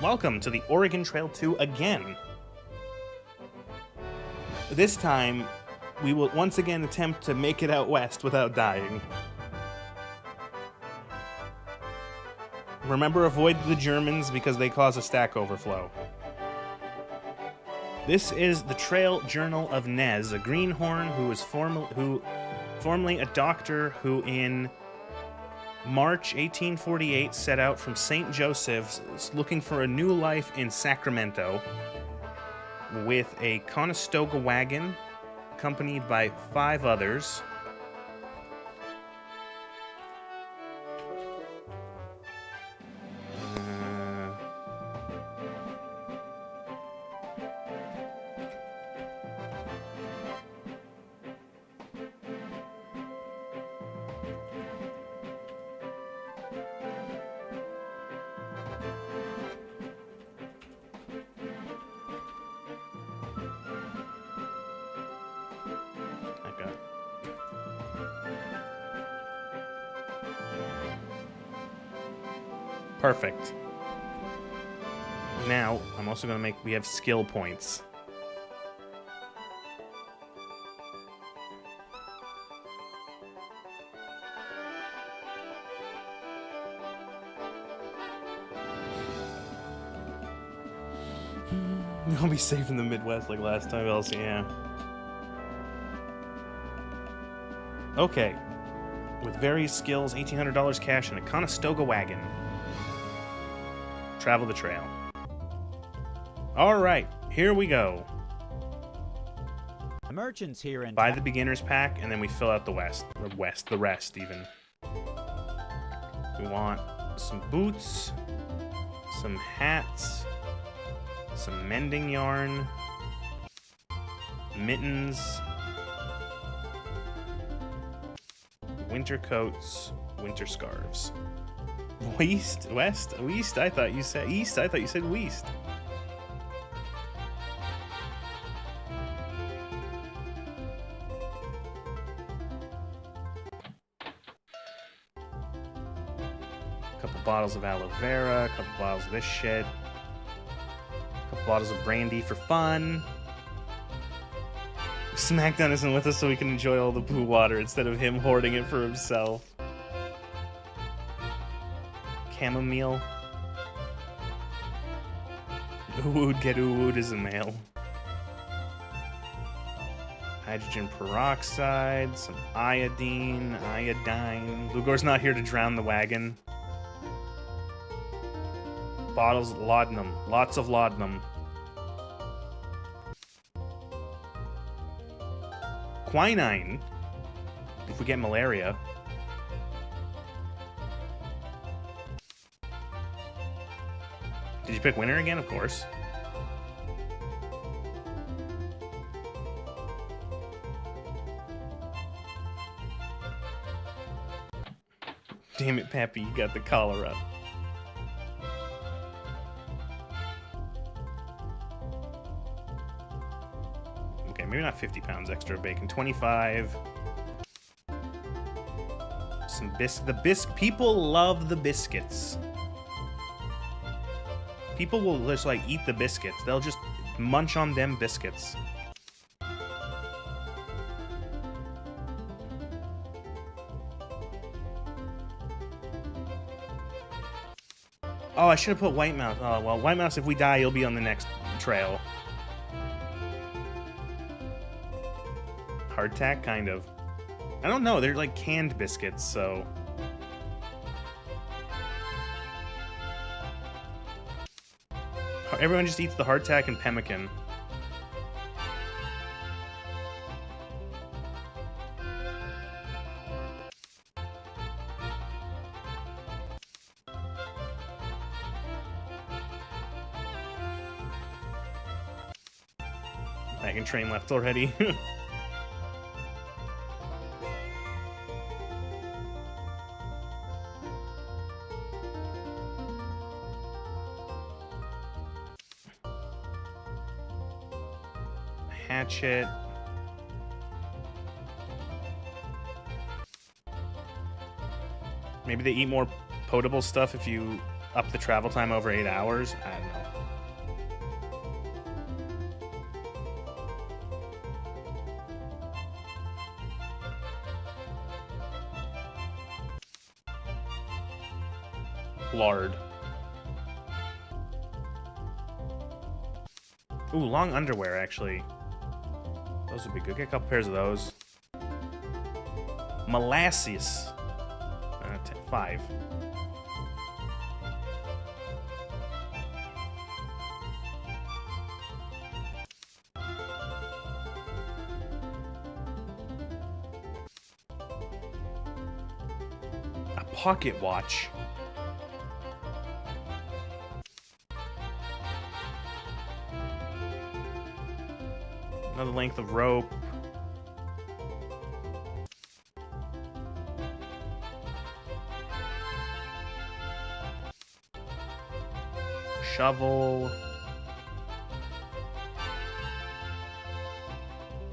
Welcome to the Oregon Trail 2 again. This time, we will once again attempt to make it out west without dying. Remember, avoid the Germans because they cause a stack overflow. This is the Trail Journal of Nez, a greenhorn who was formerly a doctor who in March 1848 set out from St. Joseph's looking for a new life in Sacramento with a Conestoga wagon accompanied by 5 others. Perfect. Now, I'm also going to we have skill points. I'll be safe in the Midwest like last time else, yeah. Okay. With various skills, $1,800 cash, and a Conestoga wagon. Travel the trail. Alright, here we go. The merchants here in Buy the beginner's pack, and then we fill out the rest even. We want some boots, some hats, some mending yarn, mittens, winter coats, winter scarves. West? I thought you said east. I thought you said west. A couple bottles of aloe vera, a couple bottles of this shit, a couple bottles of brandy for fun. SmackDown isn't with us so we can enjoy all the blue water instead of him hoarding it for himself. Chamomile. Oowood get oowood is a male. Hydrogen peroxide, some iodine. Lugor's not here to drown the wagon. Bottles, laudanum. Lots of laudanum. Quinine, if we get malaria. Did you pick winner again? Of course. Damn it, Pappy, you got the cholera. Okay, maybe not 50 pounds extra bacon. 25. Some people love the biscuits. People will just, like, eat the biscuits. They'll just munch on them biscuits. Oh, I should have put White Mouse. Oh, well, White Mouse, if we die, you'll be on the next trail. Hardtack, kind of. I don't know. They're, like, canned biscuits, so... Everyone just eats the hardtack and pemmican. Wagon train left already. Hatchet. Maybe they eat more potable stuff if you up the travel time over 8 hours. I don't know. Lard. Ooh, long underwear, actually. Those would be good. Get a couple pairs of those. Molasses. 5. A pocket watch. Another length of rope. Shovel.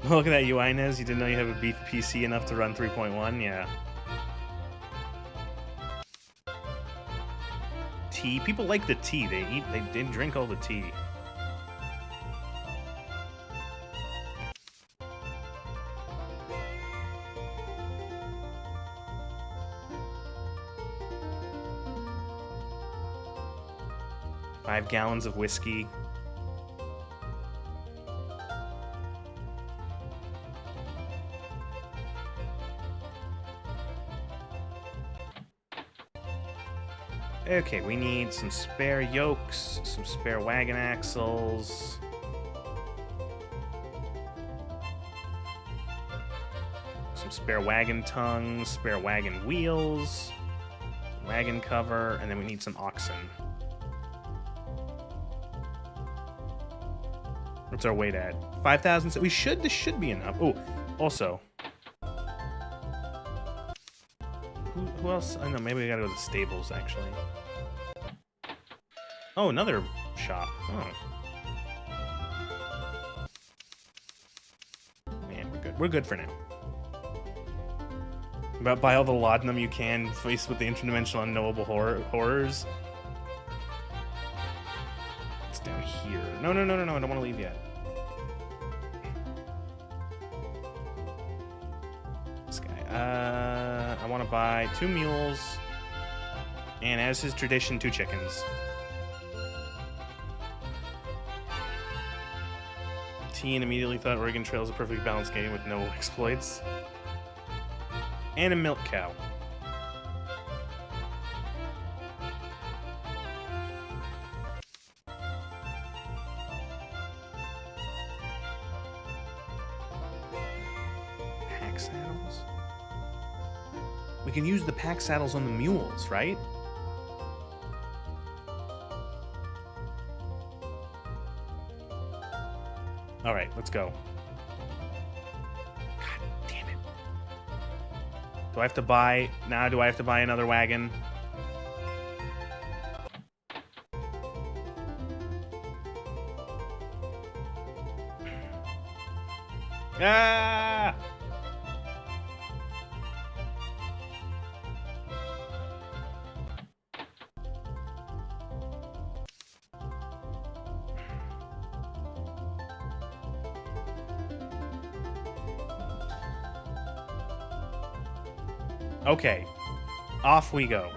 Look at that, you Inez. You didn't know you have a beef PC enough to run 3.1? Yeah. Tea. People like the tea. They drink all the tea. Five gallons of whiskey. Okay, we need some spare yokes, some spare wagon axles. Some spare wagon tongues, spare wagon wheels, wagon cover, and then we need some oxen. What's our weight at? 5,000. So this should be enough. Oh, also. Who else? I know, maybe we gotta go to the stables, actually. Oh, another shop. Oh. Man, we're good. We're good for now. About buy all the laudanum you can, faced with the interdimensional unknowable horrors. It's down here. No, I don't want to leave yet. This guy. I want to buy 2 mules, and as his tradition, 2 chickens. Teen immediately thought Oregon Trail is a perfectly balanced game with no exploits. And a milk cow. Pack saddles? We can use the pack saddles on the mules, right? All right, let's go. God damn it. Do I have to buy... Now, do I have to buy another wagon? Ah! Okay, off we go.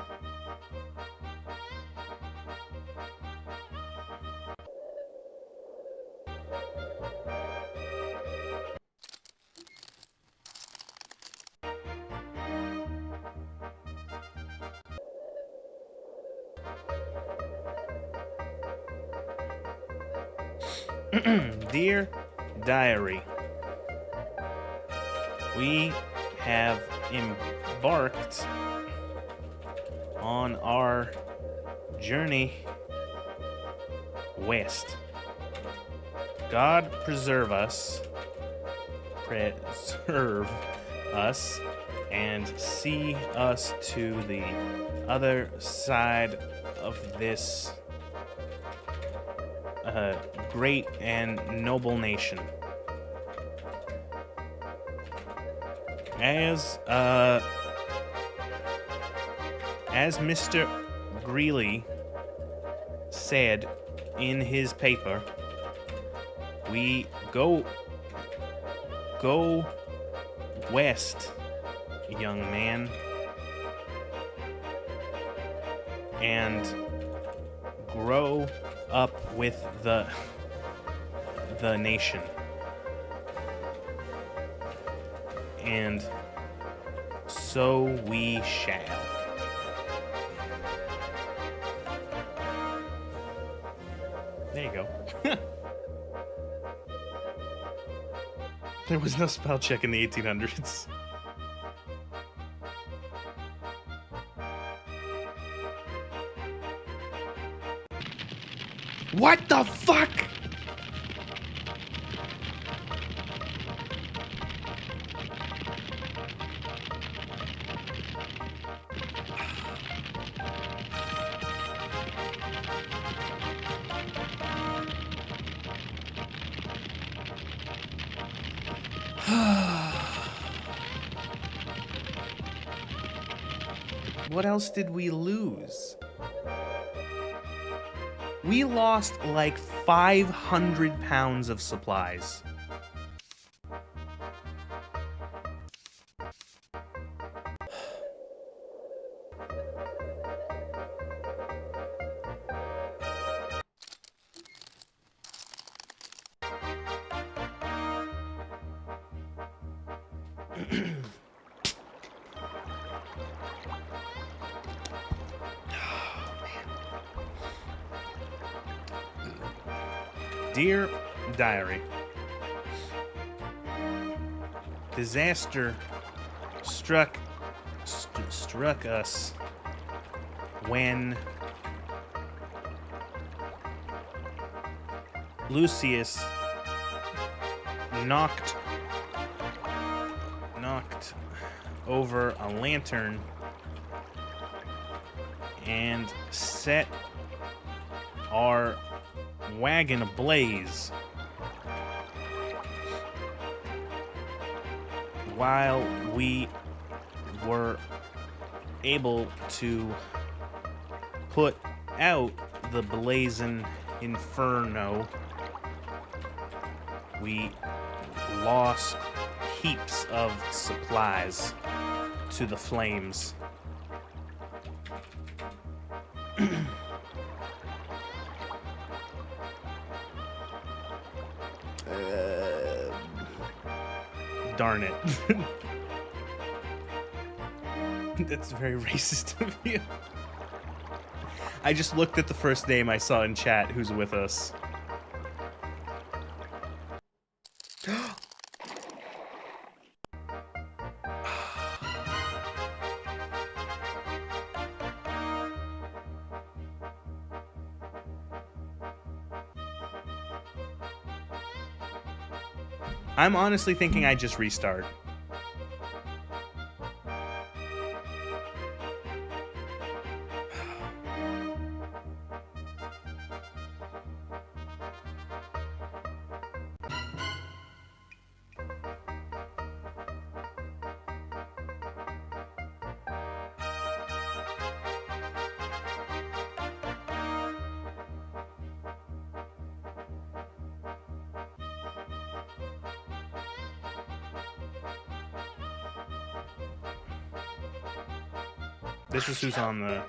Dear Diary, we have embarked on our journey west. God preserve us, and see us to the other side of this great and noble nation. As Mr. Greeley said in his paper, we go west, young man, and grow up with the nation. And so we shall. There you go. There was no spell check in the 1800s. What the fuck? What else did we lose? We lost like 500 pounds of supplies. Dear Diary, disaster struck us when Lucius knocked over a lantern and set our wagon ablaze while we were able to put out the blazing inferno. We lost heaps of supplies to the flames. Darn it. That's very racist of you. I just looked at the first name I saw in chat who's with us. I'm honestly thinking I just restart. This is who's on the...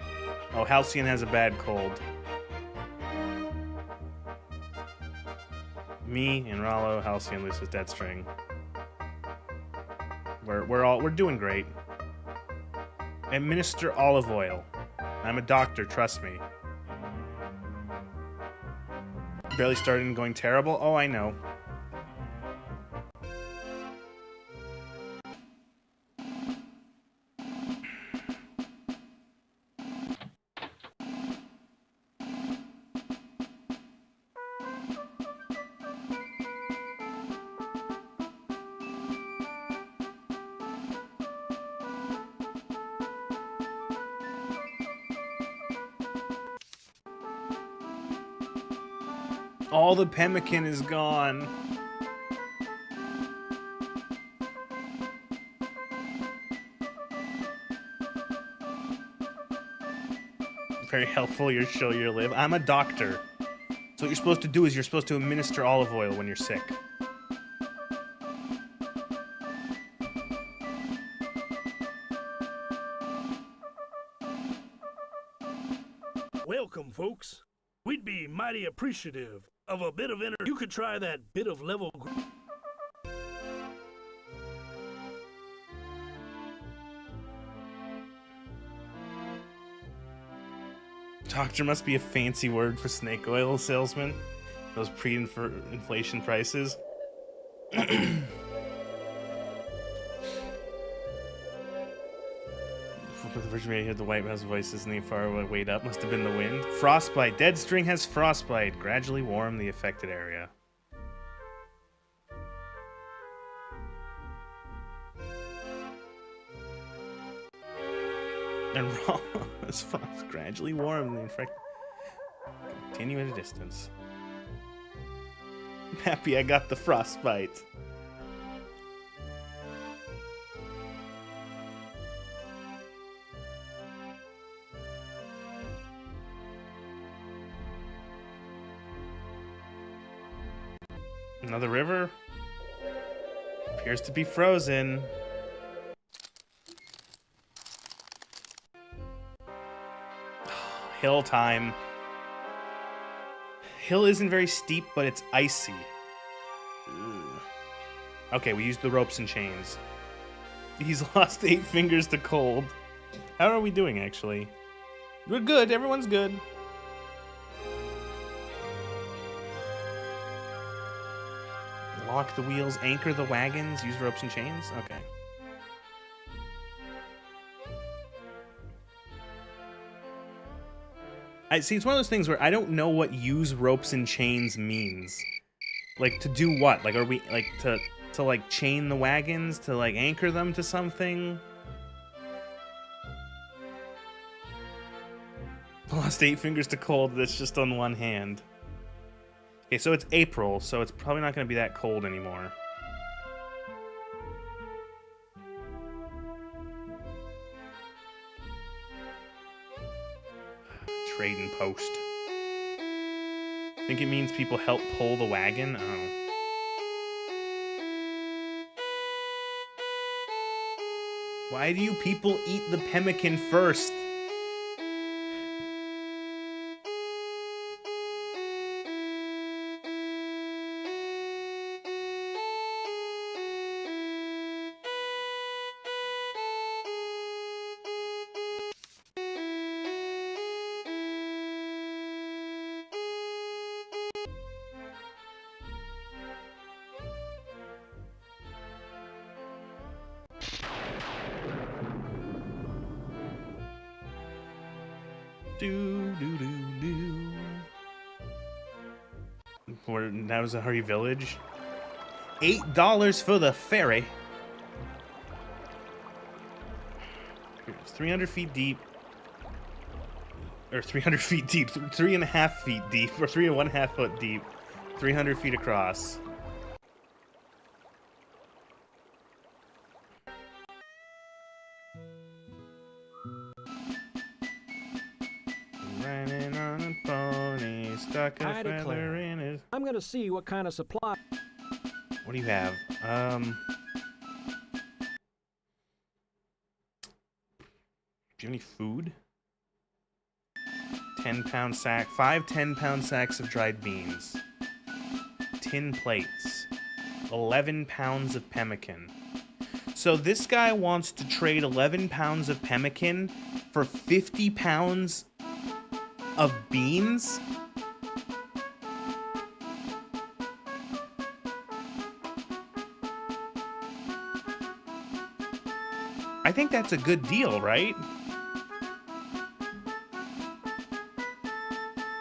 Oh, Halcyon has a bad cold. Me and Rollo, Halcyon, Lucis, Deadstring. We're doing great. Administer olive oil. I'm a doctor, trust me. Barely started and going terrible? Oh, I know. All the pemmican is gone. very helpful. Your show, your live. I'm a doctor. So what you're supposed to do is you're supposed to administer olive oil when you're sick. Welcome, folks. We'd be mighty appreciative of a bit of You could try that bit of level. Doctor must be a fancy word for snake oil salesman. Those pre-inflation prices. The first way I heard the White House voices and the far away wait up must have been the wind. Frostbite. Dead string has frostbite. Gradually warm the affected area. And raw as frost gradually warm the infected. Continue at a distance. I'm happy I got the frostbite. Another river? Appears to be frozen. Hill time. Hill isn't very steep, but it's icy. Ugh. Okay, we used the ropes and chains. He's lost 8 fingers to cold. How are we doing, actually? We're good. Everyone's good. Lock the wheels, anchor the wagons, use ropes and chains? Okay. See, it's one of those things where I don't know what use ropes and chains means. Like, to do what? Like, are we, like, to like, chain the wagons? To, like, anchor them to something? Lost 8 fingers to cold, that's just on one hand. Okay, so it's April, so it's probably not going to be that cold anymore. Trading post. I think it means people help pull the wagon. Oh. Why do you people eat the pemmican first? That was a Hurry Village. $8 for the ferry. It's 300 feet deep. Or 300 feet deep. 3.5 feet deep. Or 3.5 foot deep. 300 feet across. Riding on a pony, stuck a feather in his... I'm gonna see what kind of supply... What do you have? Do you have any food? 10-pound sack. 5 10-pound sacks of dried beans. Tin plates. 11 pounds of pemmican. So this guy wants to trade 11 pounds of pemmican for 50 pounds of beans? I think that's a good deal, right?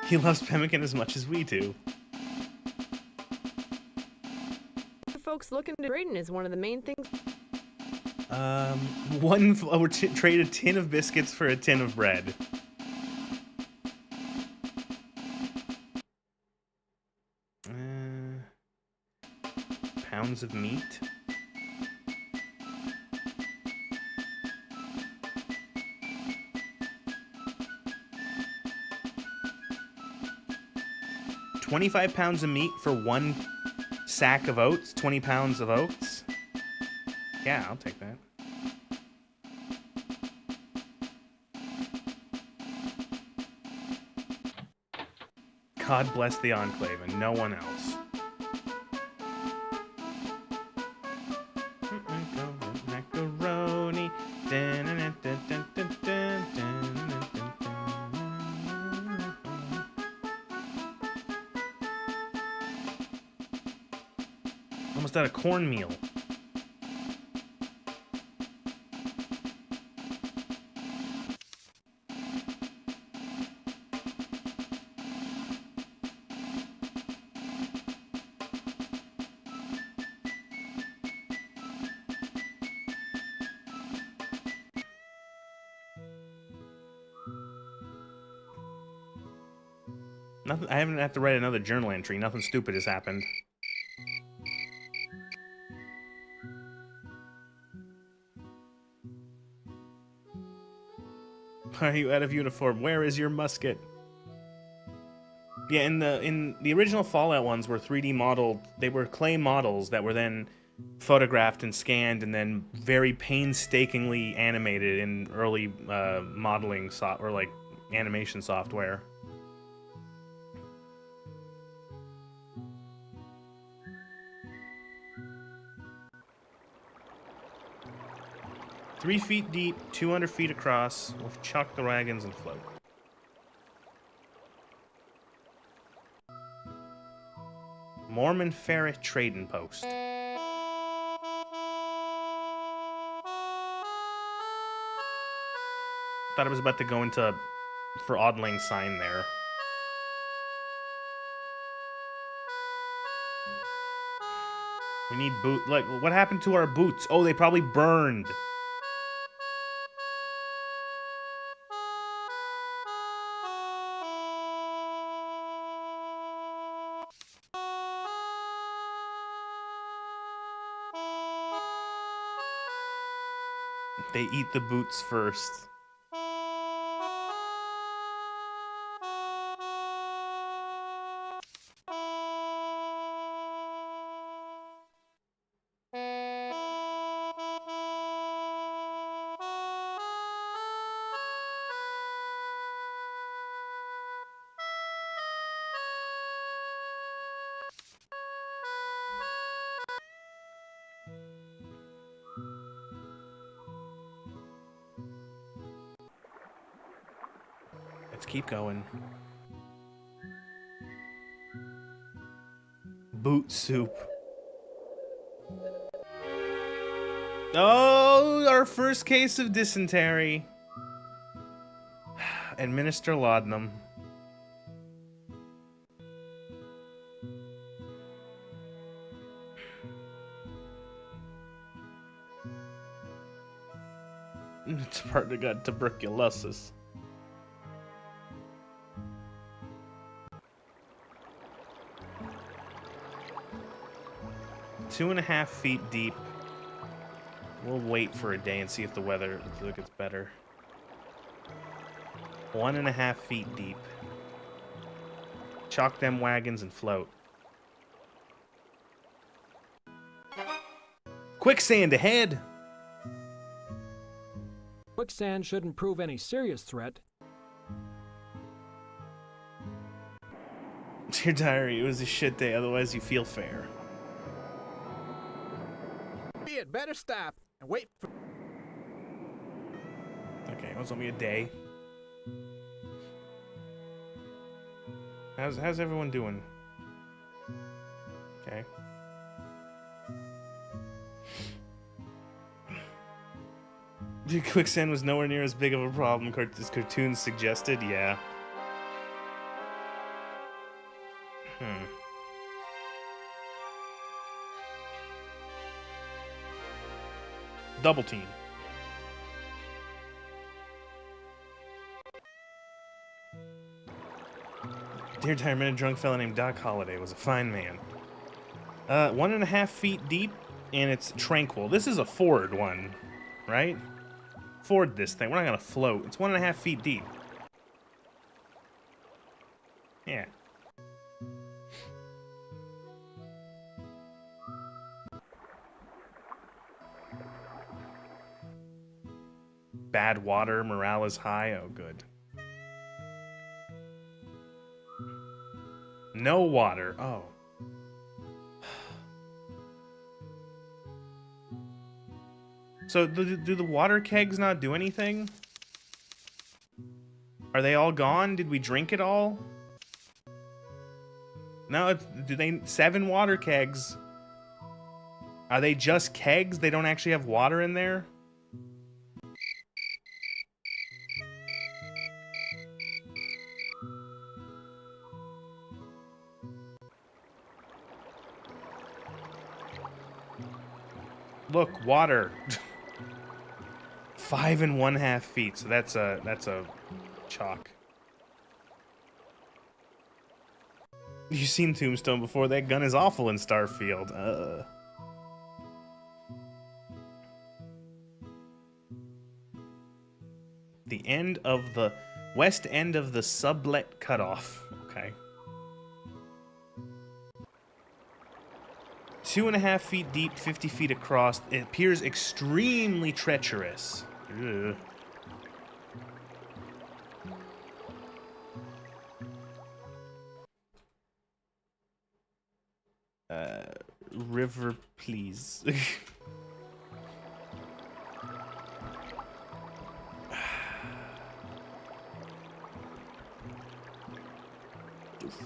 He loves pemmican as much as we do. Folks looking to trading is one of the main things. We'll trade a tin of biscuits for a tin of bread. Pounds of meat. 25 pounds of meat for 1 sack of oats? 20 pounds of oats? Yeah, I'll take that. God bless the Enclave and no one else. Macaroni. Almost out of cornmeal. Nothing, I haven't had to write another journal entry. Nothing stupid has happened. Why are you out of uniform? Where is your musket? Yeah, in the original Fallout ones were 3D modeled. They were clay models that were then photographed and scanned and then very painstakingly animated in early modeling or like animation software. Three feet deep, 200 feet across. We'll chuck the wagons and float. Mormon Ferret Trading Post. Thought I was about to go into for Odd Lang Syne there. We need boot. Like, what happened to our boots? Oh, they probably burned. They eat the boots first. Let's keep going. Boot soup. Oh, our first case of dysentery. Administer laudanum. It's partner got tuberculosis. Two and a half feet deep. We'll wait for a day and see if the weather gets better. 1.5 feet deep. Chalk them wagons and float. Quicksand ahead! Quicksand shouldn't prove any serious threat. Dear diary, it was a shit day, otherwise you feel fair. It better stop and wait for... Okay, it was only a day. How's everyone doing? Okay. Dude, quicksand was nowhere near as big of a problem as cartoons suggested. Yeah. Double team. Dear diary, I met a drunk fella named Doc Holliday. Was a fine man. 1.5 feet deep, and it's tranquil. This is a Ford one, right? Ford this thing. We're not gonna float. It's 1.5 feet deep. Yeah. Bad water, morale is high. Oh, good. No water. Oh. So do the water kegs not do anything? Are they all gone? Did we drink it all? No, do they 7 water kegs? Are they just kegs? They don't actually have water in there? Look, water. 5 1/2 feet. So that's a chalk. You've seen Tombstone before. That gun is awful in Starfield. The end of the west end of the sublet cutoff. Okay. 2.5 feet deep, 50 feet across. It appears extremely treacherous. Ugh. River, please.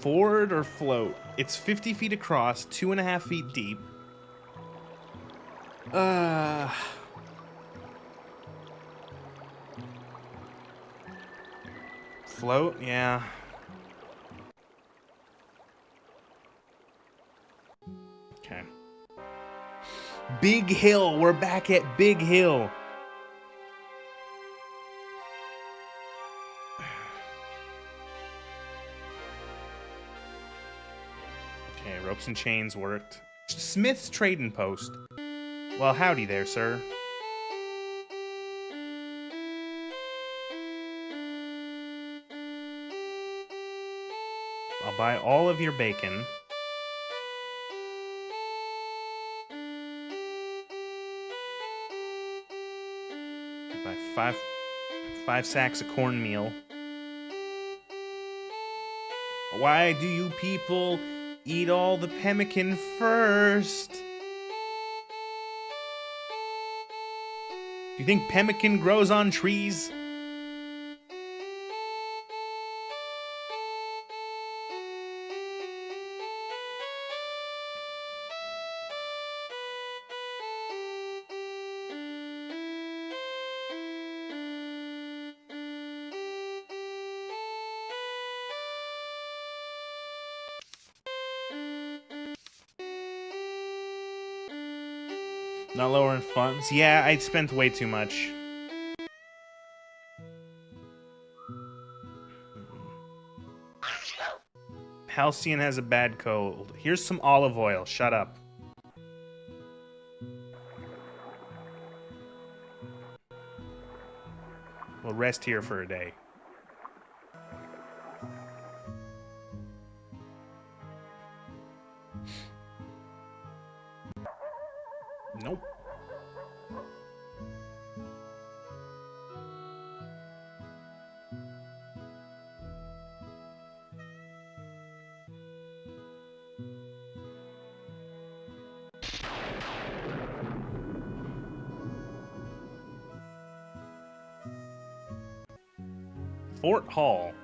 Ford or float? It's 50 feet across, 2.5 feet deep. Float? Yeah. Okay. Big Hill. We're back at Big Hill. Okay, ropes and chains worked. Smith's Trading Post. Well, howdy there, sir. I'll buy all of your bacon. Buy five sacks of cornmeal. Why do you people eat all the pemmican first? Do you think pemmican grows on trees? Not lowering funds. Yeah, I spent way too much. Halcyon has a bad cold. Here's some olive oil. Shut up. We'll rest here for a day. Nope. Fort Hall.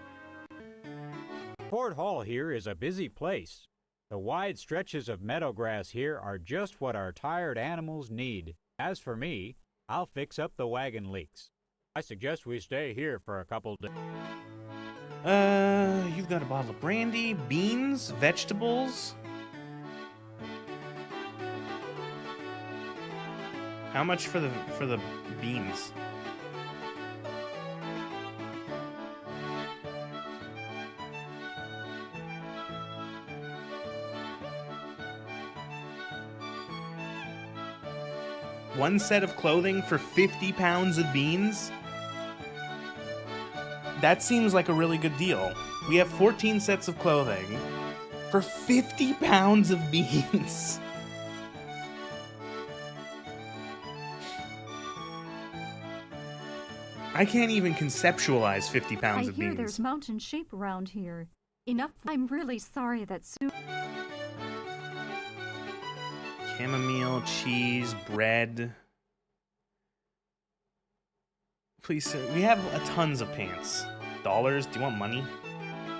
Fort Hall here is a busy place. The wide stretches of meadow grass here are just what our tired animals need. As for me, I'll fix up the wagon leaks. I suggest we stay here for a couple days. You've got a bottle of brandy, beans, vegetables. How much for the beans? One set of clothing for 50 pounds of beans? That seems like a really good deal. We have 14 sets of clothing for 50 pounds of beans. I can't even conceptualize 50 pounds I of hear beans. there's mountain sheep around here. Enough. I'm really sorry that soup. Chamomile, cheese, bread. Please, sir. We have tons of pants. Dollars? Do you want money?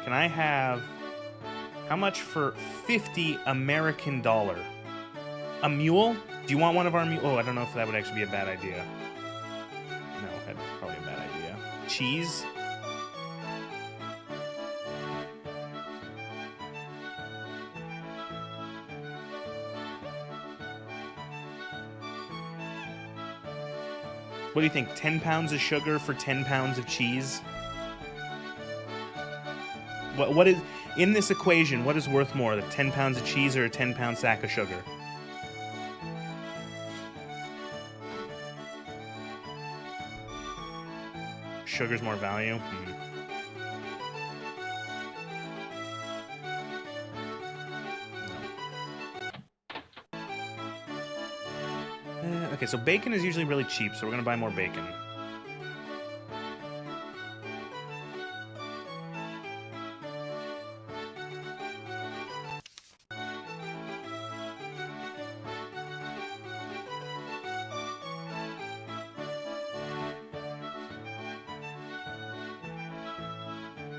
Can I have... How much for 50 American dollar? A mule? Do you want one of our mules? Oh, I don't know if that would actually be a bad idea. No, that's probably a bad idea. Cheese? What do you think? 10 pounds of sugar for 10 pounds of cheese? What is, in this equation, what is worth more, the 10 pounds of cheese or a 10-pound sack of sugar? Sugar's more value? Okay, so bacon is usually really cheap, so we're gonna buy more bacon.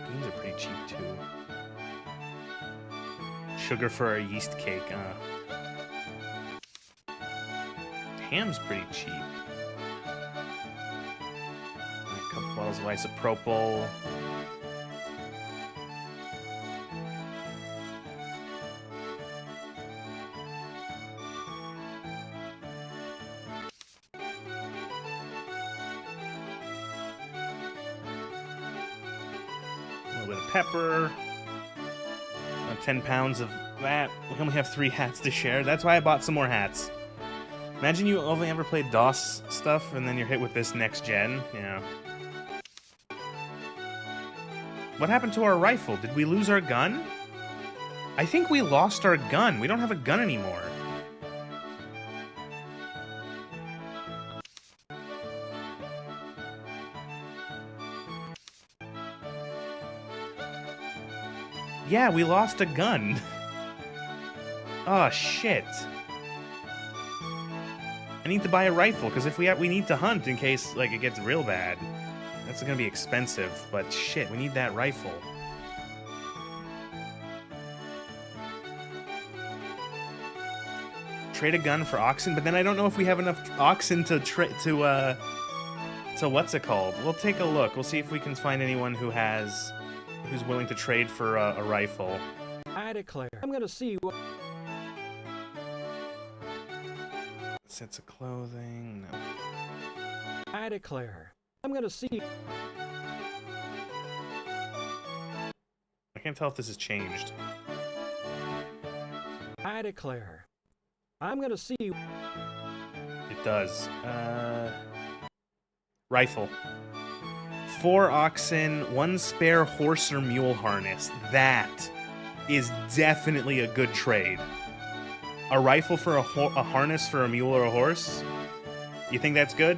Beans are pretty cheap too. Sugar for our yeast cake, Ham's pretty cheap. A couple bottles of isopropyl. A little bit of pepper. 10 pounds of that. We only have 3 hats to share. That's why I bought some more hats. Imagine you only ever played DOS stuff and then you're hit with this next gen. Yeah. What happened to our rifle? Did we lose our gun? I think we lost our gun. We don't have a gun anymore. Yeah, we lost a gun. Oh, shit. I need to buy a rifle, because if we need to hunt in case, like, it gets real bad. That's gonna be expensive, but shit, we need that rifle. Trade a gun for oxen, but then I don't know if we have enough oxen to what's it called? We'll take a look. We'll see if we can find anyone who's willing to trade for a rifle. I declare, I'm gonna see what... Sets of clothing, no. I declare, I'm gonna see... I can't tell if this has changed. I declare, I'm gonna see... It does. Rifle. 4 oxen, 1 spare horse or mule harness. That is definitely a good trade. A rifle for a harness for a mule or a horse? You think that's good?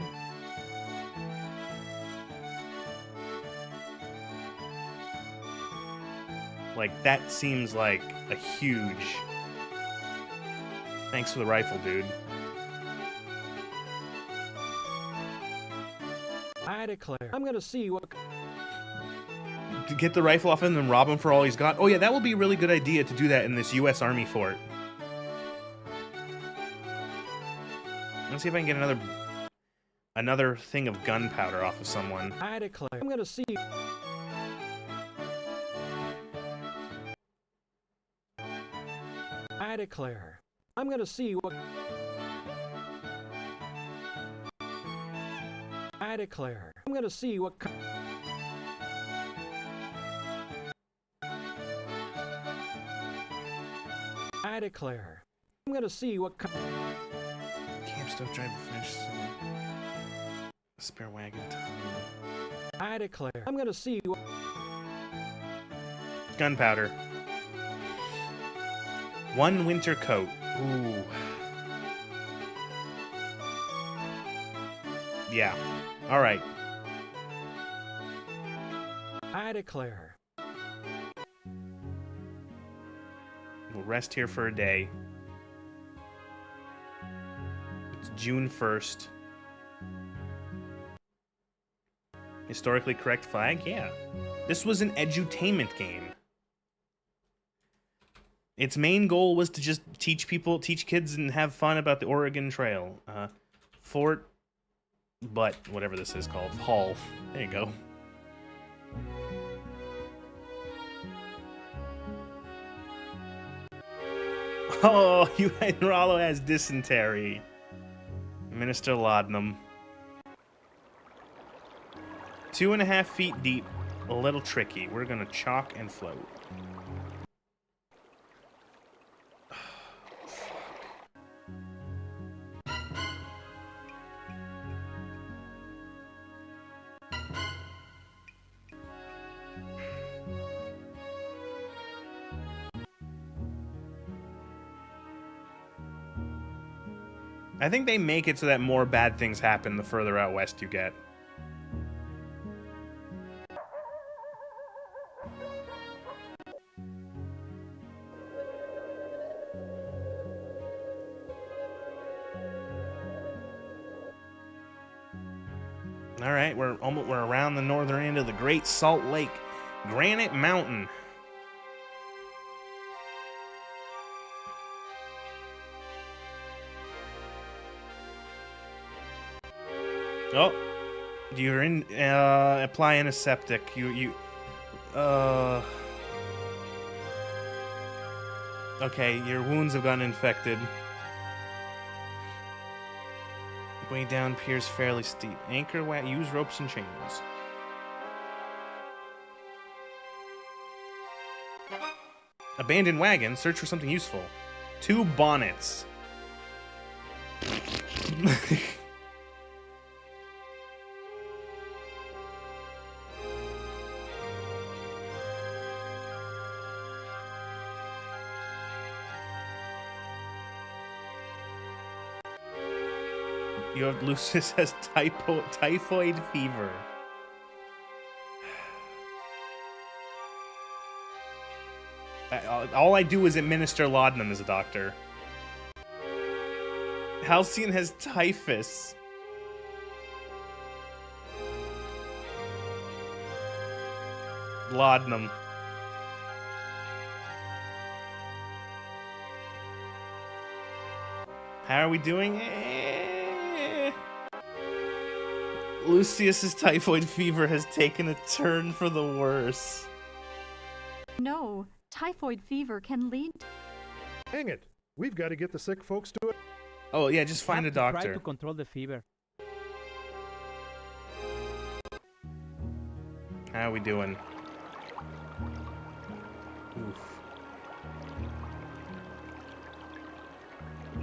Like, that seems like a huge... Thanks for the rifle, dude. I declare, I'm gonna see what... To get the rifle off him and rob him for all he's got? Oh yeah, that would be a really good idea to do that in this U.S. Army fort. Let's see if I can get another thing of gunpowder off of someone. I declare, I'm gonna see... I declare, I'm gonna see what... I declare, I'm gonna see what... I declare, I'm gonna see what... Camp stove tried to finish some spare wagon time. I declare, I'm gonna see what... Gunpowder. 1 winter coat. Ooh. Yeah. Alright. I declare. We'll rest here for a day. It's June 1st. Historically correct flag? Yeah. This was an edutainment game. Its main goal was to just teach kids and have fun about the Oregon Trail. Fort Butt, whatever this is called. Hall. There you go. Oh, Rollo has dysentery. Minister Laudanum. 2.5 feet deep. A little tricky. We're gonna chalk and float. I think they make it so that more bad things happen the further out west you get. All right, we're around the northern end of the Great Salt Lake, Granite Mountain. Oh, you're in, apply antiseptic. Okay, your wounds have gotten infected. Way down appears fairly steep. Anchor, use ropes and chains. Abandoned wagon, search for something useful. 2 bonnets. You have Lucius has typhoid fever. All I do is administer laudanum as a doctor. Halcyon has typhus. Laudanum. How are we doing? Lucius's typhoid fever has taken a turn for the worse. No, typhoid fever can lead. Hang it. We've got to get the sick folks to it. Oh, yeah, just find a Try doctor. to control the fever. How are we doing? Oof.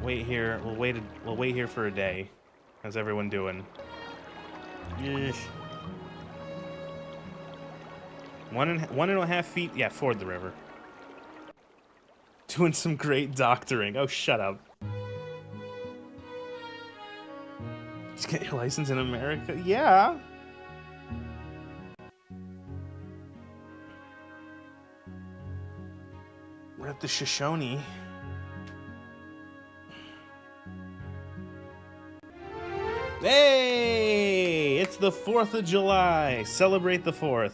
Wait here. We'll wait here for a day. How's everyone doing? Yeesh. 1.5 feet. Yeah, ford the river. Doing some great doctoring. Oh, shut up. Just get your license in America? Yeah. We're at the Shoshone. Hey! It's the 4th of July. Celebrate the 4th.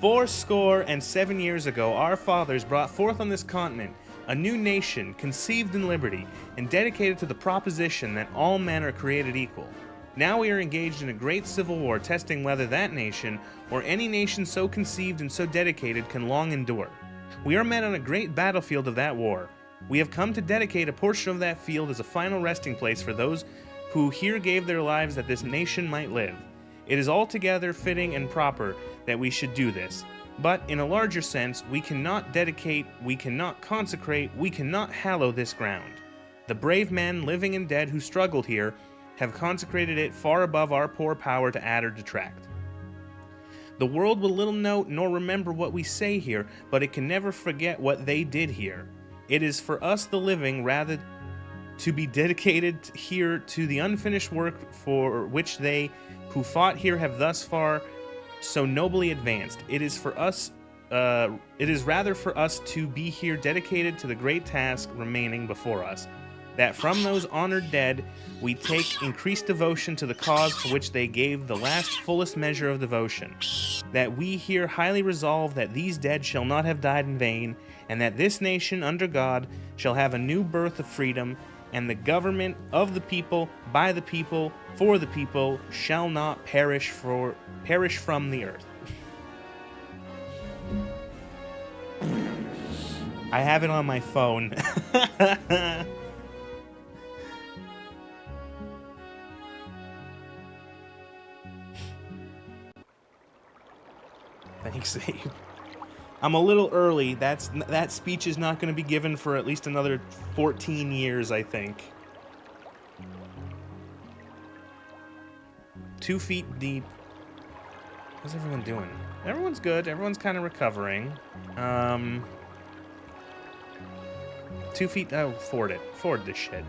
"Fourscore and 7 years ago, our fathers brought forth on this continent a new nation, conceived in liberty, and dedicated to the proposition that all men are created equal. Now we are engaged in a great civil war, testing whether that nation, or any nation so conceived and so dedicated, can long endure. We are met on a great battlefield of that war. We have come to dedicate a portion of that field as a final resting place for those who here gave their lives that this nation might live. It is altogether fitting and proper that we should do this. But in a larger sense, we cannot dedicate, we cannot consecrate, we cannot hallow this ground. The brave men, living and dead, who struggled here, have consecrated it far above our poor power to add or detract. The world will little note nor remember what we say here, but it can never forget what they did here. It is for us the living rather to be dedicated here to the unfinished work for which they who fought here have thus far so nobly advanced. It is rather for us to be here dedicated to the great task remaining before us, that from those honored dead we take increased devotion to the cause for which they gave the last fullest measure of devotion, that we here highly resolve that these dead shall not have died in vain, and that this nation under God shall have a new birth of freedom, and the government of the people, by the people, for the people, shall not perish from the earth. I have it on my phone. Thanks, Abe. I'm a little early. That speech is not going to be given for at least another 14 years, I think. 2 feet deep. How's everyone doing? Everyone's good. Everyone's kind of recovering. 2 feet. Oh, ford it. Ford this shit.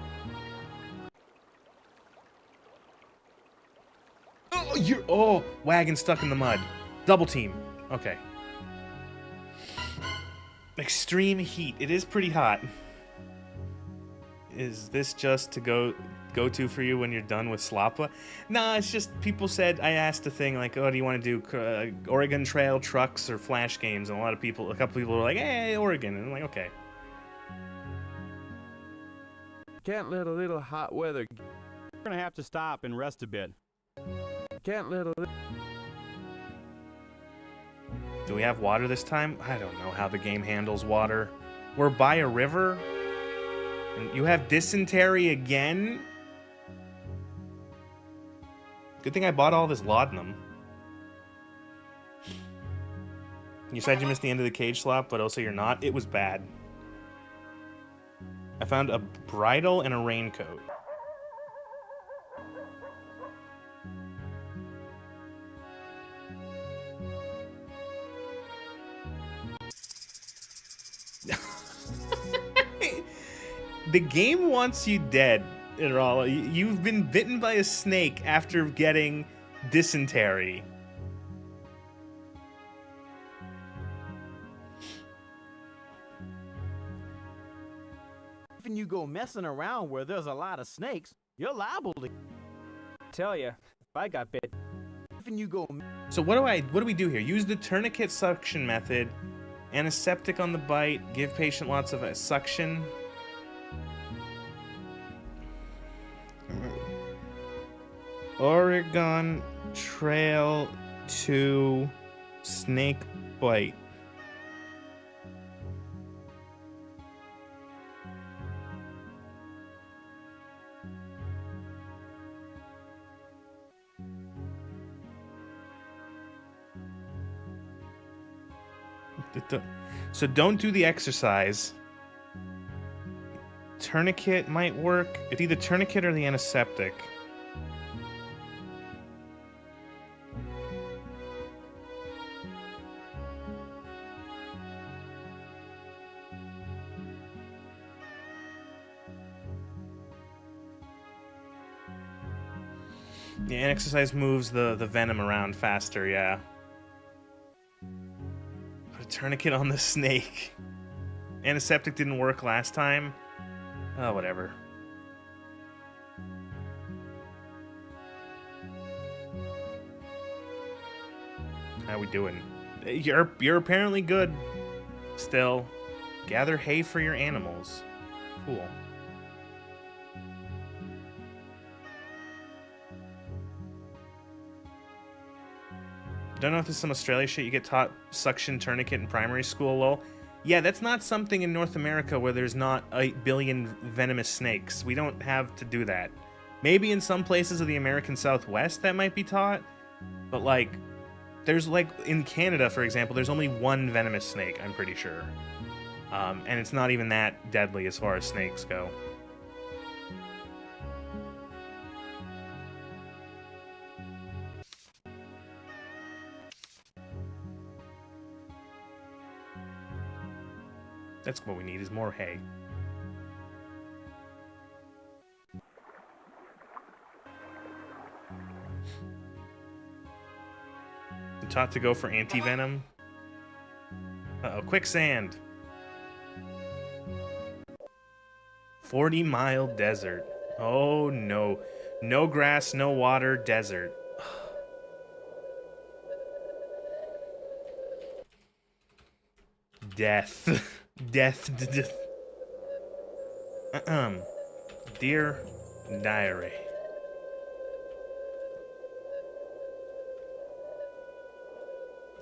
Oh, wagon stuck in the mud. Double team. Okay. Extreme heat. It is pretty hot. Is this just to go to for you when you're done with Slappa? Nah, it's just people said, I asked a thing like, oh, do you want to do Oregon Trail trucks or flash games? And a couple people were like, hey, Oregon. And I'm like, okay. Can't let a little hot weather. We're gonna have to stop and rest a bit. Can't let a little. Do we have water this time? I don't know how the game handles water. We're by a river? And you have dysentery again? Good thing I bought all this laudanum. You said you missed the end of the cage slop, but also you're not. It was bad. I found a bridle and a raincoat. The game wants you dead, Irala. You've been bitten by a snake after getting dysentery. If you go messing around where there's a lot of snakes, you're liable to. Tell ya, if I got bit. If you go. So what do we do here? Use the tourniquet suction method. Antiseptic on the bite. Give patient lots of suction. Oregon Trail to snake bite. So don't do the exercise. Tourniquet might work. It's either tourniquet or the antiseptic. Yeah, and exercise moves the venom around faster, yeah. Put a tourniquet on the snake. Antiseptic didn't work last time. Oh, whatever. How we doing? You're apparently good. Still. Gather hay for your animals. Cool. Don't know if this is some Australia shit. You get taught suction tourniquet in primary school, lol. Yeah, that's not something in North America where there's not 8 billion venomous snakes. We don't have to do that. Maybe in some places of the American Southwest that might be taught. But, like, there's, like, in Canada, for example, there's only 1 venomous snake, I'm pretty sure. And it's not even that deadly as far as snakes go. That's what we need, is more hay. Taught to go for anti-venom. Uh-oh, quicksand. 40-mile desert. Oh no. No grass, no water, desert. Death. Death. Dear diary.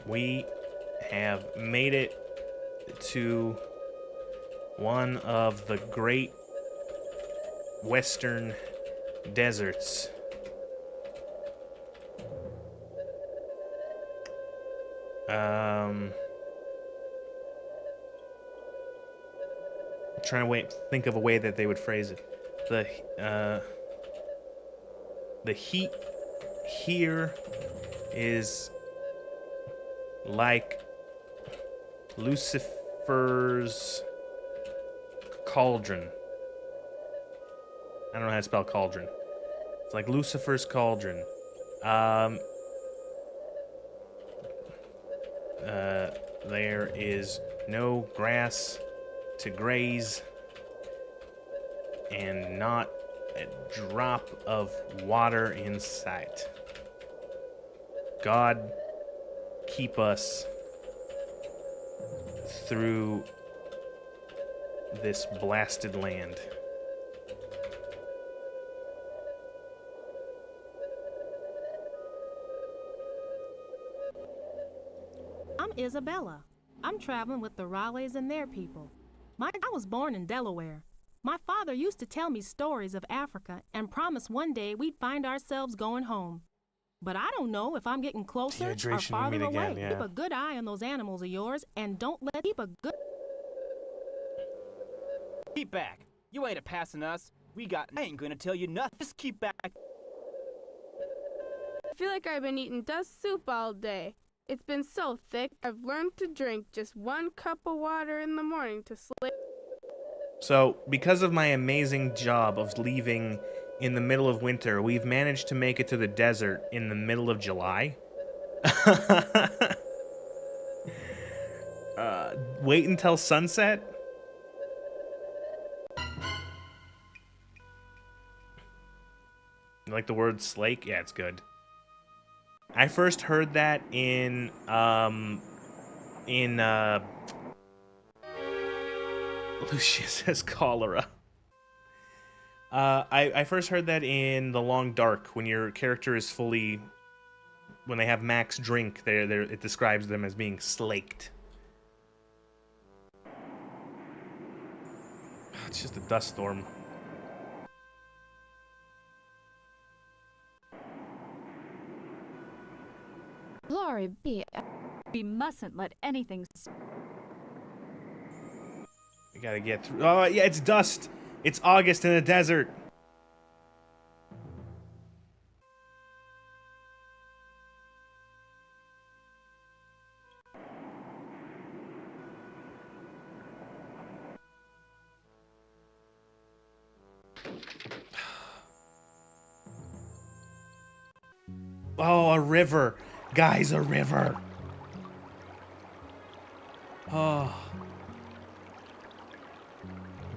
We have made it to one of the great western deserts. Trying to think of a way that they would phrase it. The heat here is like Lucifer's cauldron. I don't know how to spell cauldron. It's like Lucifer's cauldron. There is no grass to graze and not a drop of water in sight. God keep us through this blasted land. I'm Isabella. I'm traveling with the Raleighs and their people. I was born in Delaware. My father used to tell me stories of Africa and promise one day we'd find ourselves going home. But I don't know if I'm getting closer or farther away. Again, yeah. Keep a good eye on those animals of yours and don't let keep a good... Keep back. You ain't a-passing us. I ain't gonna tell you nothing. Just keep back. I feel like I've been eating dust soup all day. It's been so thick, I've learned to drink just 1 cup of water in the morning to sleep. So, because of my amazing job of leaving in the middle of winter, we've managed to make it to the desert in the middle of July. Wait until sunset? You like the word slake? Yeah, it's good. I first heard that in Lucius has cholera. I first heard that in The Long Dark, when your character is fully... When they have max drink, it describes them as being slaked. It's just a dust storm. Glory be. We mustn't let anything... We gotta get through... Oh, yeah, it's dust! It's August in the desert! Oh, a river! Guys, a river! Oh...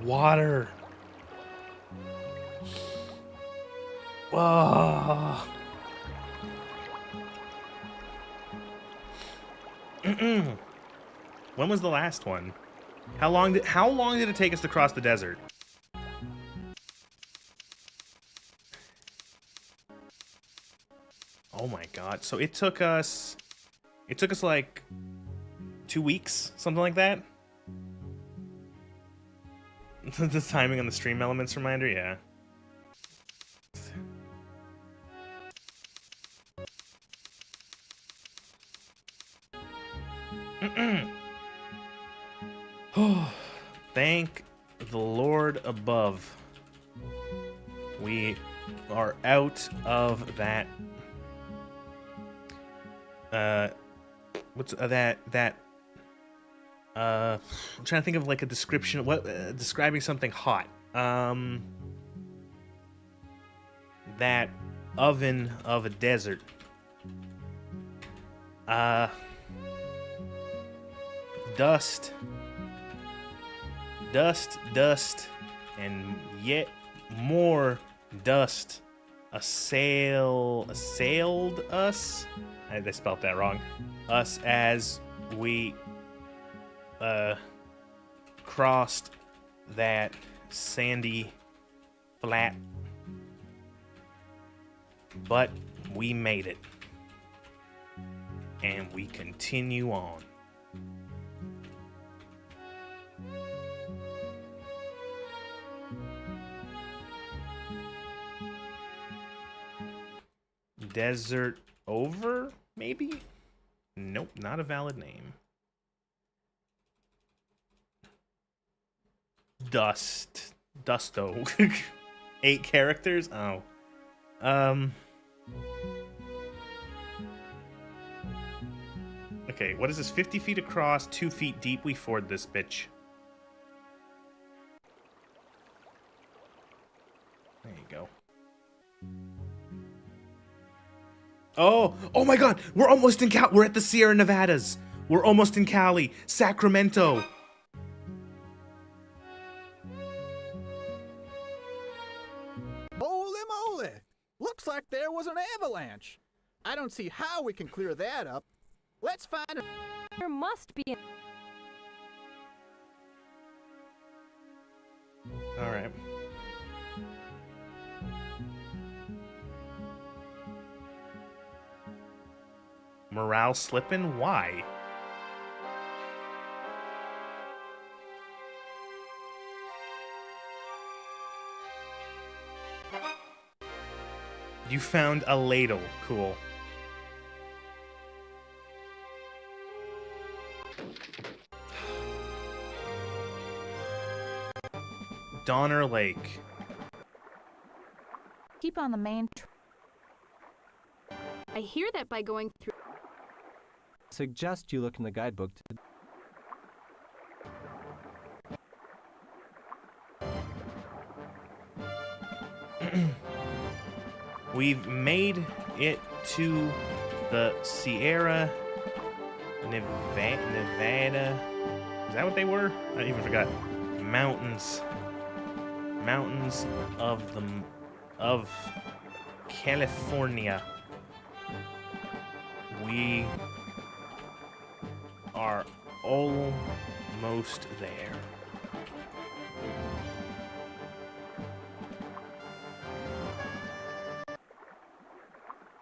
Water. Oh. When was the last one? How long did it take us to cross the desert? Oh my god. So it took us like 2 weeks, something like that. The timing on the stream elements reminder, yeah. Oh, thank the Lord above. We are out of that. What's that? I'm trying to think of like a description. Describing something hot. That oven of a desert. Dust. Dust, dust, and yet more dust assailed us. I spelled that wrong. Us as we crossed that sandy flat, but we made it, and we continue on. Desert over, maybe? Nope, not a valid name. Dusto. 8 characters? Oh. Okay, what is this? 50 feet across, 2 feet deep. We ford this bitch. There you go. Oh my God! We're almost in We're at the Sierra Nevadas. We're almost in Cali, Sacramento. Holy moly! Looks like there was an avalanche. I don't see how we can clear that up. Let's find a... There must be. All right. Morale slipping? Why? You found a ladle. Cool. Donner Lake. Keep on the main. I hear that by going through. Suggest you look in the guidebook to... We've made it to the Sierra Nevada. Is that what they were? I even forgot. Mountains of California. We are almost there.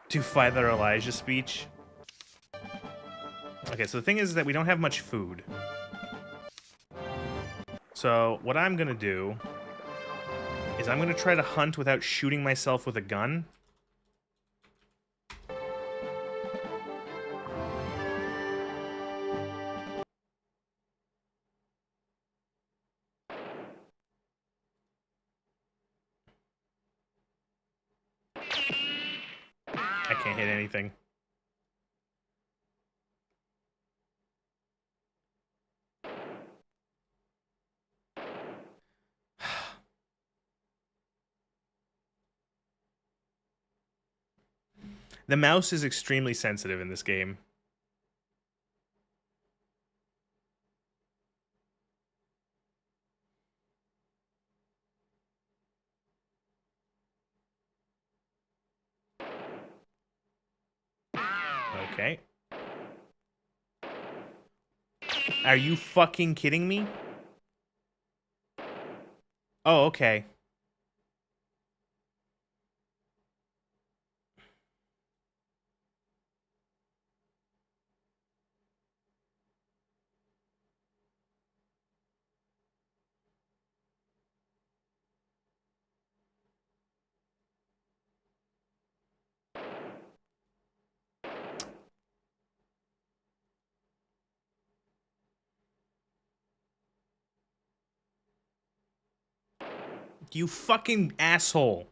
To Father Elijah's speech. Okay, so the thing is that we don't have much food. So what I'm gonna do is I'm gonna try to hunt without shooting myself with a gun. I can't hit anything. The mouse is extremely sensitive in this game. Okay. Are you fucking kidding me? Oh, okay. You fucking asshole.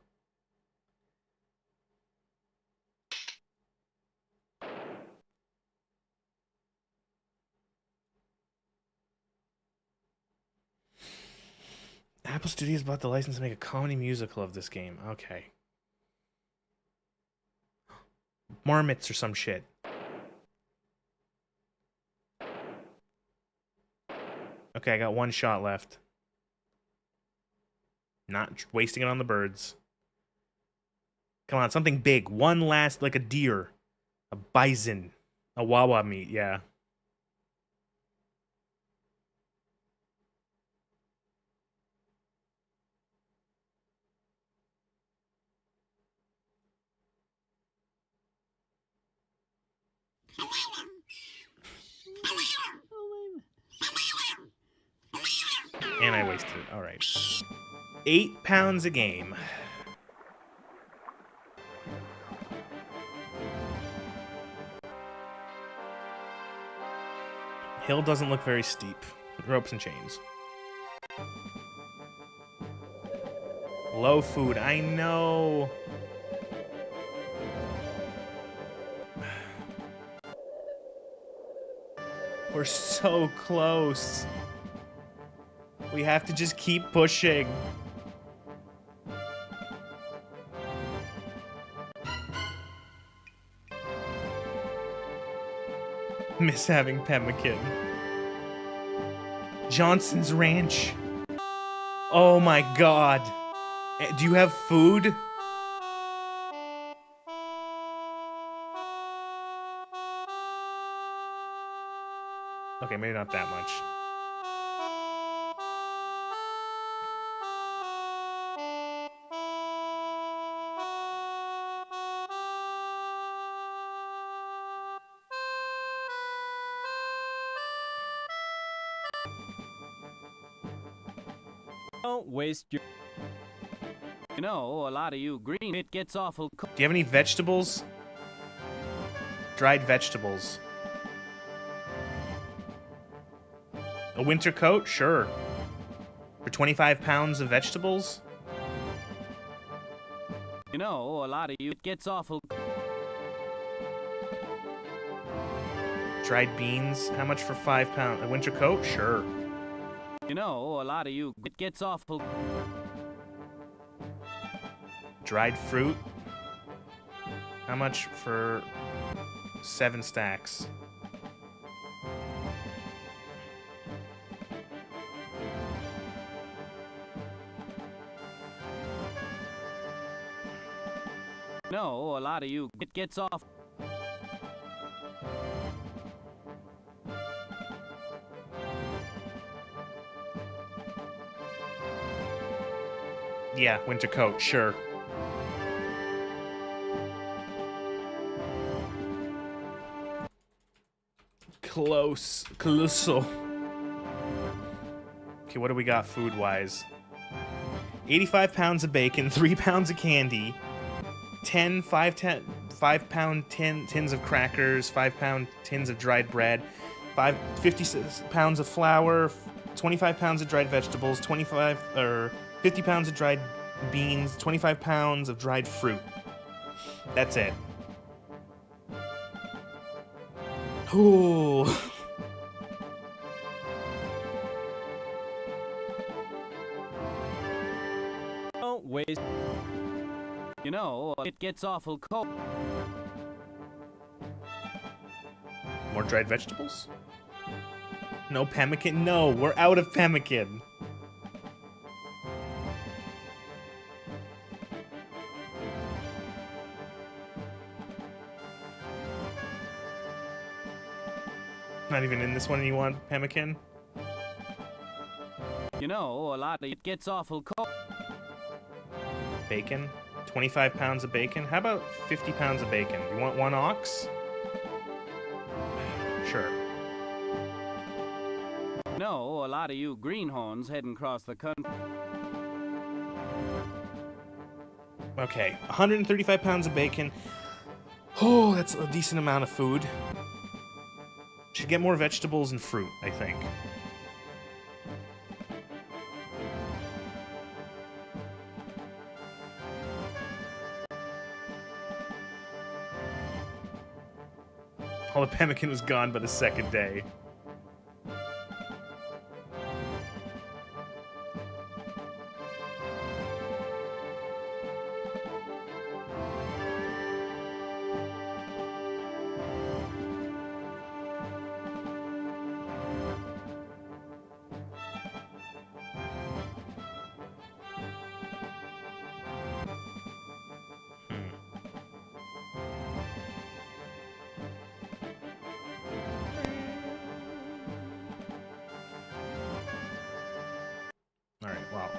Apple Studios bought the license to make a comedy musical of this game. Okay. Marmots or some shit. Okay, I got one shot left. Not wasting it on the birds. Come on, something big. One last, like a deer. A bison. A wawa meat, yeah. And I wasted it. All right. 8 pounds a game. Hill doesn't look very steep. Ropes and chains. Low food. I know. We're so close. We have to just keep pushing. Miss having pemmican. Johnson's Ranch. Oh my god. Do you have food? Okay, maybe not that much. Don't waste your... You know, a lot of you green, it gets awful cold. Do you have any vegetables? Dried vegetables. A winter coat? Sure. For 25 pounds of vegetables? You know, a lot of you, it gets awful cold. Dried beans? How much for 5 pounds? A winter coat? Sure. You know, a lot of you, it gets awful. Dried fruit? How much for 7 stacks? No, a lot of you, it gets off. Yeah, winter coat, sure. Close. Colossal. Okay, what do we got food-wise? 85 pounds of bacon, 3 pounds of candy, 5-pound tins of crackers, 5-pound tins of dried bread, 50 pounds of flour, 25 pounds of dried vegetables, 50 pounds of dried beans, 25 pounds of dried fruit. That's it. Ooh. Don't waste. You know, it gets awful cold. More dried vegetables? No pemmican? No, we're out of pemmican. Not even in this one you want pemmican? You know, a lot of it gets awful cold. Bacon? 25 pounds of bacon? How about 50 pounds of bacon? You want 1 ox? Sure. No, a lot of you greenhorns heading across the country. Okay, 135 pounds of bacon. Oh, that's a decent amount of food. Should get more vegetables and fruit, I think. All the pemmican was gone by the second day.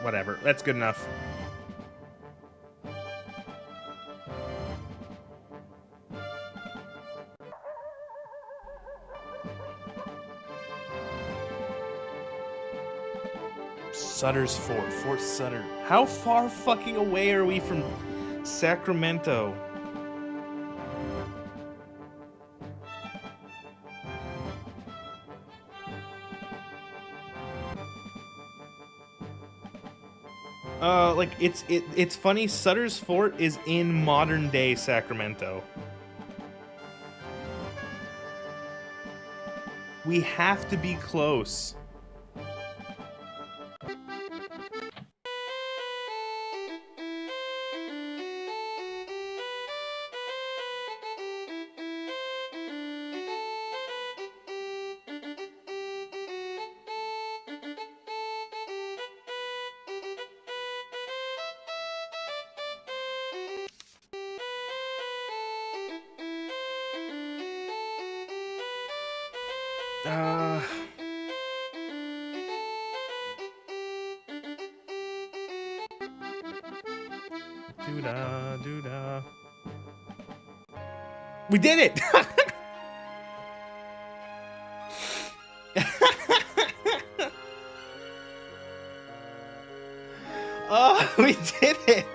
Whatever. That's good enough. Sutter's Fort. Fort Sutter. How far fucking away are we from Sacramento? Like it's funny. Sutter's Fort is in modern day Sacramento. We have to be close. Doo-da, doo-da. We did it! Oh, we did it!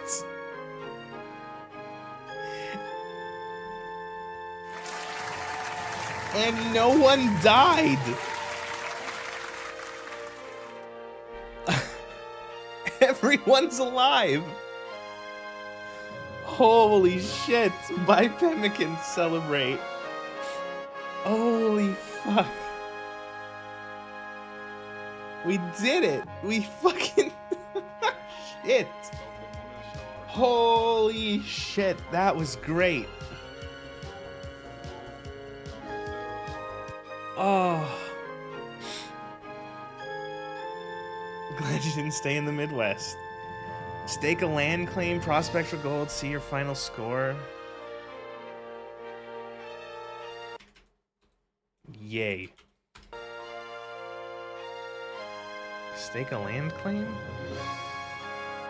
And no one died! Everyone's alive! Holy shit! Buy pemmican, celebrate. Holy fuck. We did it! We fucking... shit! Holy shit, that was great. Oh. Glad you didn't stay in the Midwest. Stake a land claim, prospect for gold, see your final score. Yay. Stake a land claim?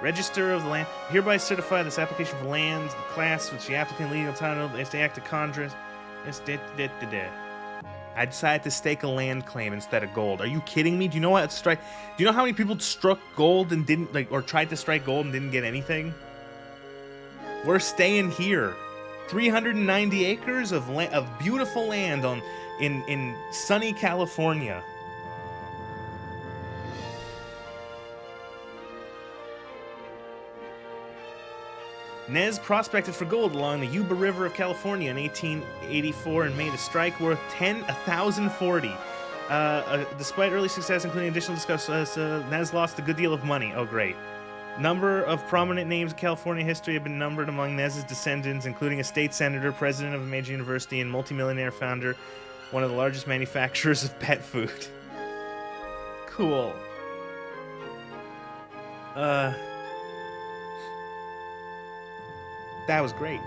Register of the land. Hereby certify this application for lands, the class which the applicant legal title is the act of Congress. I decided to stake a land claim instead of gold. Are you kidding me? Do you know what strike? Do you know how many people struck gold and didn't or tried to strike gold and didn't get anything? We're staying here. 390 acres of beautiful land in sunny California. Nez prospected for gold along the Yuba River of California in 1884 and made a strike worth 1,040. Despite early success, including additional discussions, Nez lost a good deal of money. Oh, great. Number of prominent names in California history have been numbered among Nez's descendants, including a state senator, president of a major university, and multimillionaire founder, one of the largest manufacturers of pet food. Cool. That was great.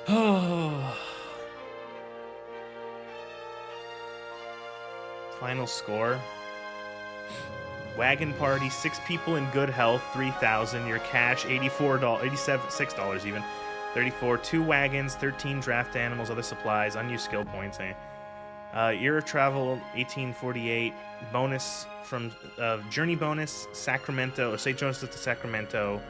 Oh. Final score. Wagon party, 6 people in good health, 3,000. Your cash, $84, $6 even. 34. 2 wagons, 13 draft animals, other supplies, unused skill points. Year of travel, 1848. Bonus from journey bonus, Sacramento, or St. Joseph to Sacramento.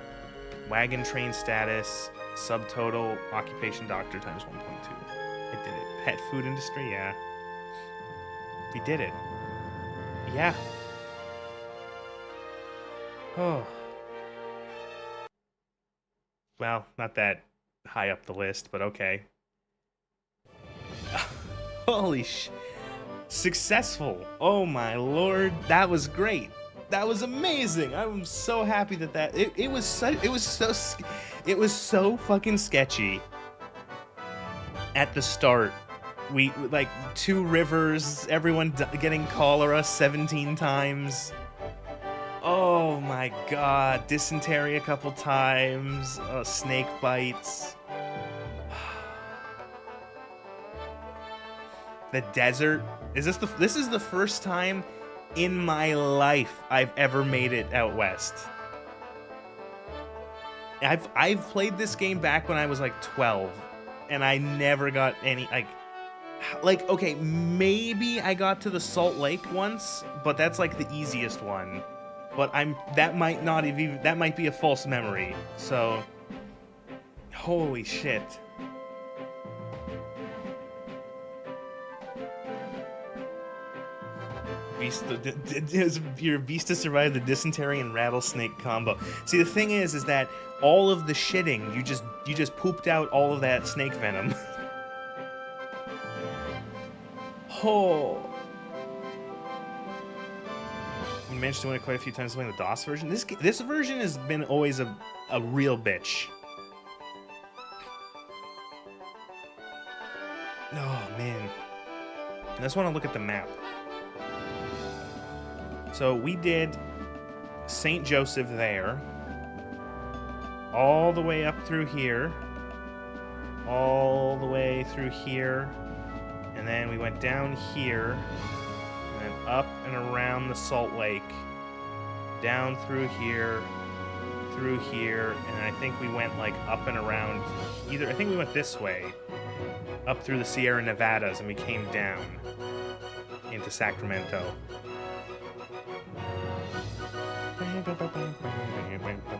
Wagon train status, subtotal, occupation doctor times 1.2. I did it. Pet food industry, yeah. We did it. Yeah. Oh. Well, not that high up the list, but okay. Holy sh... Successful. Oh my lord, that was great. That was amazing. I'm so happy that it was so fucking sketchy at the start. We like 2 rivers, everyone getting cholera 17 times. Oh my god, dysentery a couple times, snake bites. The desert. This is the first time in my life I've ever made it out west. I've played this game back when I was like 12, and I never got any like okay, maybe I got to the Salt Lake once, but that's like the easiest one. But that might not even, that might be a false memory. So holy shit. You're a beast to survive the dysentery and rattlesnake combo. See, the thing is that all of the shitting, you just pooped out all of that snake venom. Oh. You mentioned doing it quite a few times playing the DOS version. This version has been always a real bitch. Oh man. I just want to look at the map. So we did St. Joseph there, all the way up through here, all the way through here, and then we went down here, and then up and around the Salt Lake, down through here, and I think we went like up and around I think we went this way, up through the Sierra Nevadas, and we came down into Sacramento.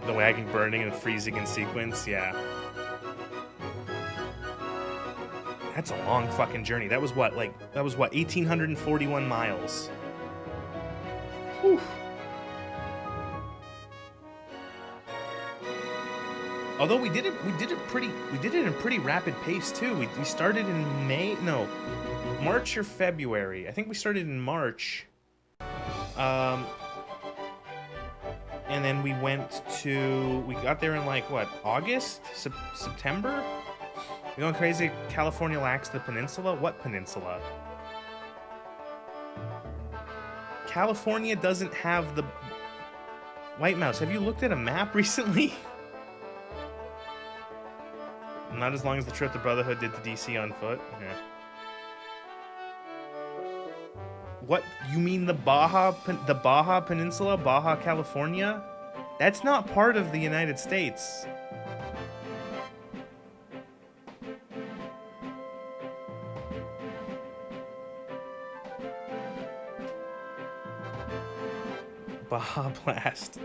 The wagon burning and freezing in sequence, yeah. That's a long fucking journey. That was what, 1,841 miles. Whew. Although we did it in pretty rapid pace too. We started in March or February. I think we started in March. And then we got there in August? September? We going crazy? California lacks the peninsula? What peninsula? California doesn't have the White Mouse. Have you looked at a map recently? Not as long as the trip the Brotherhood did to DC on foot. Yeah. What, you mean the Baja Peninsula, Baja California? That's not part of the United States. Baja Blast.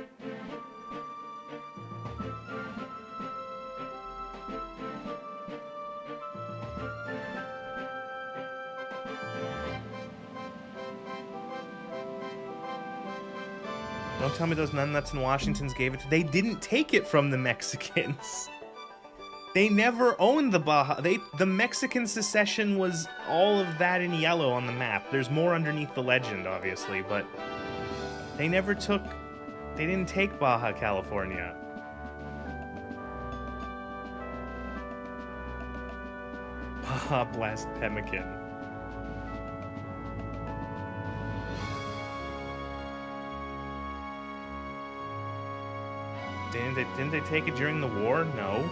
Don't tell me those nuts in Washington's gave it to... They didn't take it from the Mexicans. They never owned the Baja. The Mexican secession was all of that in yellow on the map. There's more underneath the legend, obviously, but they never took... They didn't take Baja California. Baja Blast Pemmican. Didn't they take it during the war? No.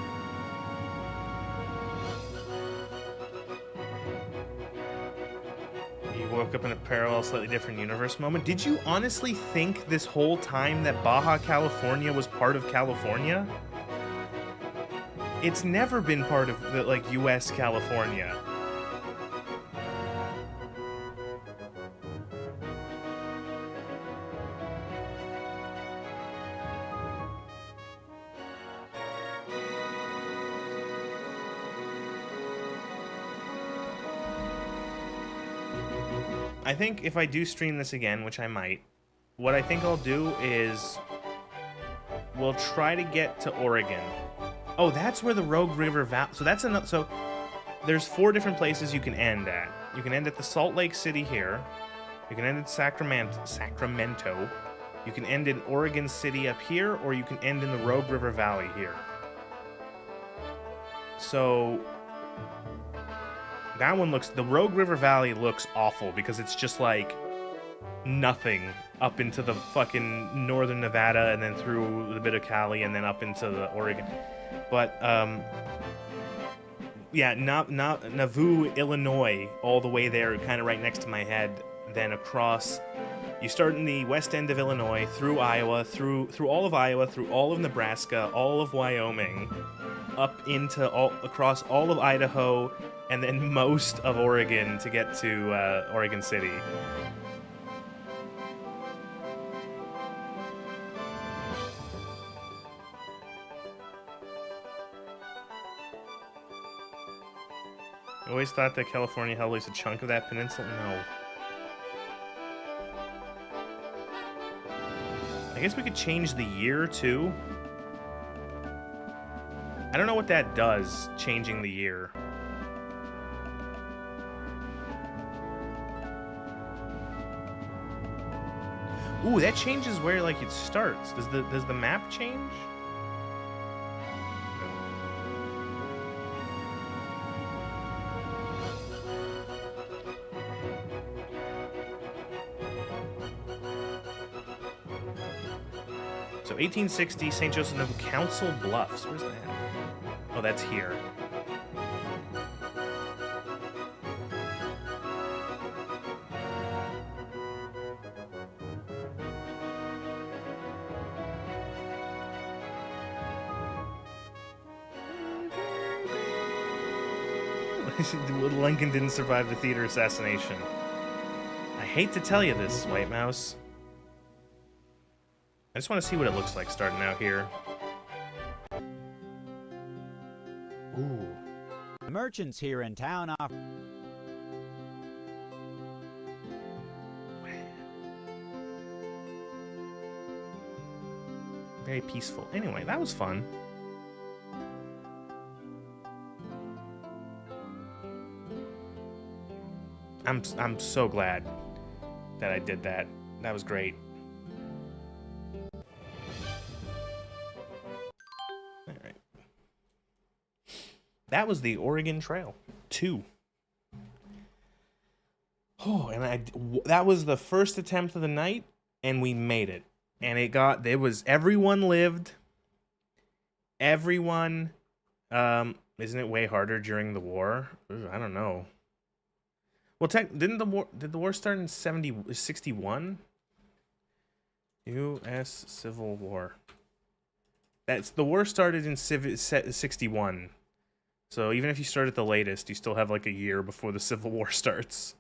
You woke up in a parallel, slightly different universe moment. Did you honestly think this whole time that Baja California was part of California? It's never been part of the, U.S. California. I think if I do stream this again, which I might, what I think I'll do is we'll try to get to Oregon. Oh, that's where the Rogue River Valley... So that's another... So there's 4 different places you can end at. You can end at the Salt Lake City here. You can end at Sacramento. You can end in Oregon City up here, or you can end in the Rogue River Valley here. So... That one looks... The Rogue River Valley looks awful because it's just nothing up into the fucking northern Nevada and then through the bit of Cali and then up into the Oregon. But, yeah, Nauvoo, Illinois, all the way there, kind of right next to my head. Then across, You start in the west end of Illinois, through Iowa, through all of Iowa, through all of Nebraska, all of Wyoming, up into across all of Idaho, and then most of Oregon to get to Oregon City. I always thought that California held at least a chunk of that peninsula. No. I guess we could change the year, too. I don't know what that does, changing the year. Ooh, that changes where, like, it starts. Does the map change? So 1860, St. Joseph of Council Bluffs. Where's that? Oh, that's here. Lincoln didn't survive the theater assassination. I hate to tell you this, White Mouse. I just want to see what it looks like starting out here. Ooh. The merchants here in town offer... Very peaceful. Anyway, that was fun. I'm so glad that I did that. That was great. All right. That was the Oregon Trail 2. Oh, and that was the first attempt of the night, and we made it. And everyone lived. Everyone, isn't it way harder during the war? Ooh, I don't know. Well, did the war start in 61? U.S. Civil War. The war started in 61. So even if you start at the latest, you still have like a year before the Civil War starts.